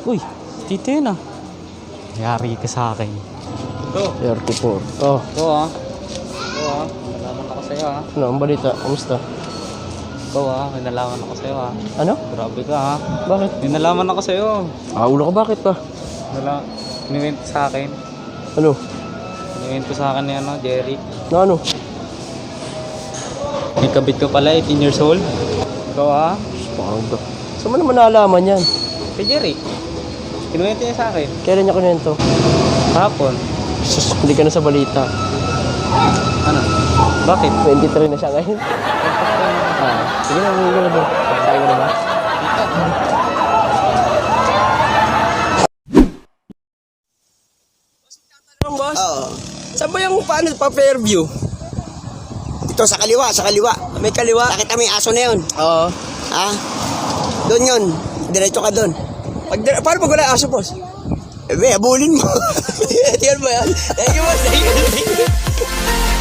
Uy, tito yun ah. Yari ka sa akin. Ito. 34. Oh, Ito ah. Ito ah. Nalaman ako sa'yo ah. ano ang balita? Kamusta? Ito ah. May nalaman ako sa'yo ah. Ano? Grabe ka ah. Bakit? May nalaman ako sa'yo. Ulo ka, bakit pa? Kiniwento sa akin. Ano? Kiniwento sa akin ni ano, Jerry. Na ano? May kabit ko pala, 18 years old. Ikaw ah. Pangga. Saan mo naman nalaman yan? Si Jerry. Kinuwento niya sa akin. Kailan niya kunento? Hapon. Sus, hindi ka na sa balita. Ano? Bakit? 23 na siya ngayon. Sige na, hindi ka na ba? Kaya ka na ba? Boss? Oo. Saan ba yung paano pa Fairview? Ito sa kaliwa, sa kaliwa. May kaliwa? Nakita mo yung aso na yun. Oo. Ha? Doon yun. Diretso ka doon. Paano pag wala aso, boss? Eh, abulin mo. Tingnan mo yan. Thank you, boss. Thank you.